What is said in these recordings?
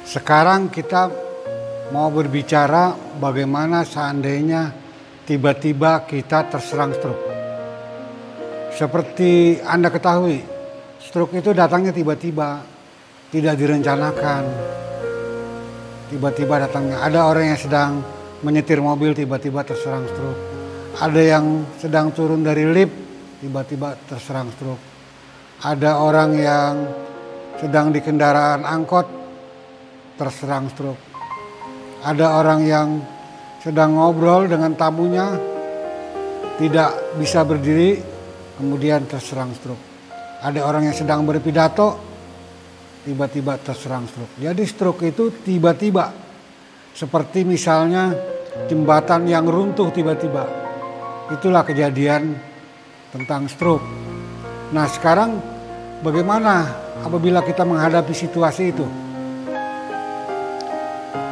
Sekarang kita mau berbicara bagaimana seandainya tiba-tiba kita terserang stroke. Seperti Anda ketahui, stroke itu datangnya tiba-tiba, tidak direncanakan. Tiba-tiba datangnya. Ada orang yang sedang menyetir mobil tiba-tiba terserang stroke. Ada yang sedang turun dari lift tiba-tiba terserang stroke. Ada orang yang sedang di kendaraan angkot terserang stroke. Ada orang yang sedang ngobrol dengan tamunya tidak bisa berdiri kemudian terserang stroke. Ada orang yang sedang berpidato tiba-tiba terserang stroke. Jadi stroke itu tiba-tiba. Seperti misalnya jembatan yang runtuh tiba-tiba. Itulah kejadian tentang stroke. Nah sekarang bagaimana apabila kita menghadapi situasi itu?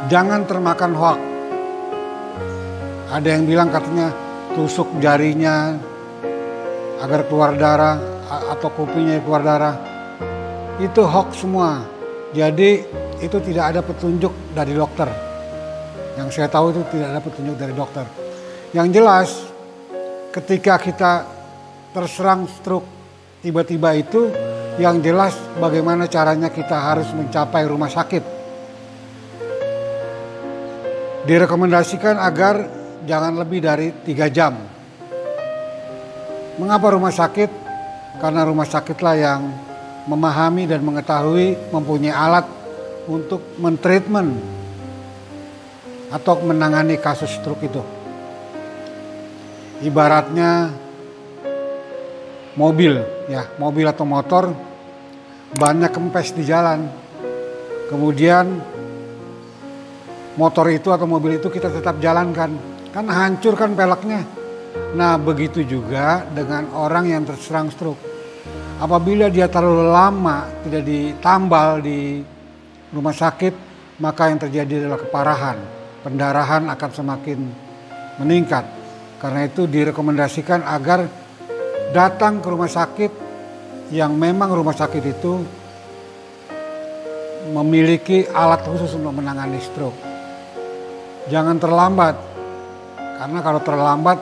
Jangan termakan hoak. Ada yang bilang katanya tusuk jarinya agar keluar darah atau kupinya keluar darah. Itu hoax semua. Jadi itu tidak ada petunjuk dari dokter. Yang saya tahu itu tidak ada petunjuk dari dokter. Yang jelas ketika kita terserang stroke tiba-tiba itu, yang jelas bagaimana caranya kita harus mencapai rumah sakit. Direkomendasikan agar jangan lebih dari 3 jam. Mengapa rumah sakit? Karena rumah sakitlah yang memahami dan mengetahui, mempunyai alat untuk mentreatment atau menangani kasus stroke itu. Ibaratnya mobil atau motor banyak kempes di jalan. Kemudian motor itu atau mobil itu kita tetap jalankan, kan hancur kan peleknya. Nah begitu juga dengan orang yang terserang stroke. Apabila dia terlalu lama tidak ditambal di rumah sakit, maka yang terjadi adalah keparahan. Pendarahan akan semakin meningkat. Karena itu direkomendasikan agar datang ke rumah sakit yang memang rumah sakit itu memiliki alat khusus untuk menangani stroke. Jangan terlambat, karena kalau terlambat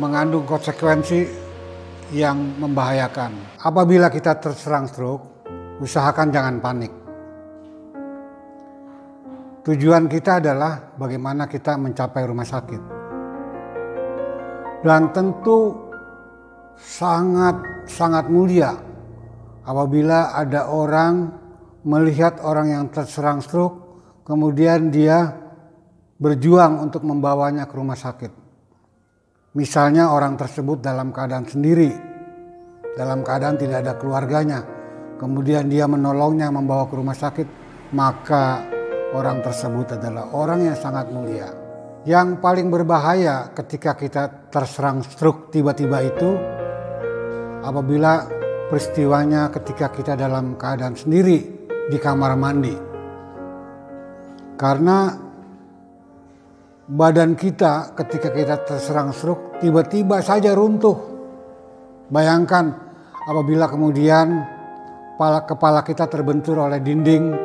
mengandung konsekuensi yang membahayakan. Apabila kita terserang stroke, usahakan jangan panik. Tujuan kita adalah bagaimana kita mencapai rumah sakit. Dan tentu sangat mulia apabila ada orang melihat orang yang terserang stroke, kemudian dia berjuang untuk membawanya ke rumah sakit. Misalnya orang tersebut dalam keadaan sendiri, dalam keadaan tidak ada keluarganya, kemudian dia menolongnya membawa ke rumah sakit, maka orang tersebut adalah orang yang sangat mulia. Yang paling berbahaya ketika kita terserang stroke tiba-tiba itu apabila peristiwanya ketika kita dalam keadaan sendiri di kamar mandi. Karena badan kita ketika kita terserang stroke tiba-tiba saja runtuh. Bayangkan apabila kemudian kepala kita terbentur oleh dinding.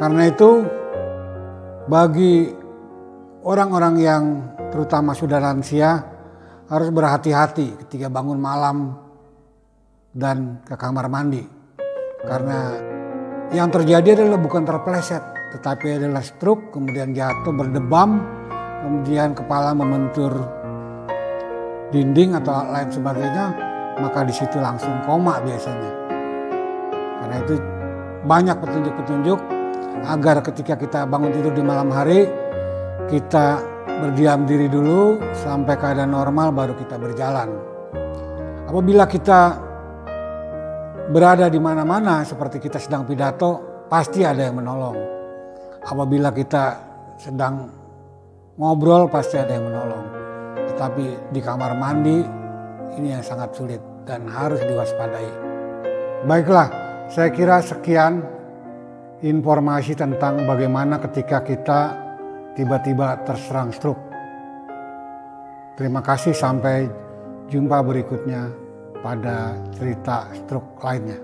Karena itu bagi orang-orang yang terutama sudah lansia harus berhati-hati ketika bangun malam dan ke kamar mandi. Karena yang terjadi adalah bukan terpeleset, tetapi adalah stroke, kemudian jatuh berdebam, kemudian kepala membentur dinding atau lain sebagainya, maka di situ langsung koma biasanya. Karena itu banyak petunjuk-petunjuk agar ketika kita bangun tidur di malam hari, kita berdiam diri dulu sampai keadaan normal baru kita berjalan. Apabila kita berada di mana-mana seperti kita sedang pidato, pasti ada yang menolong. Apabila kita sedang ngobrol pasti ada yang menolong. Tetapi di kamar mandi ini yang sangat sulit dan harus diwaspadai. Baiklah, saya kira sekian informasi tentang bagaimana ketika kita tiba-tiba terserang stroke. Terima kasih, sampai jumpa berikutnya pada cerita stroke lainnya.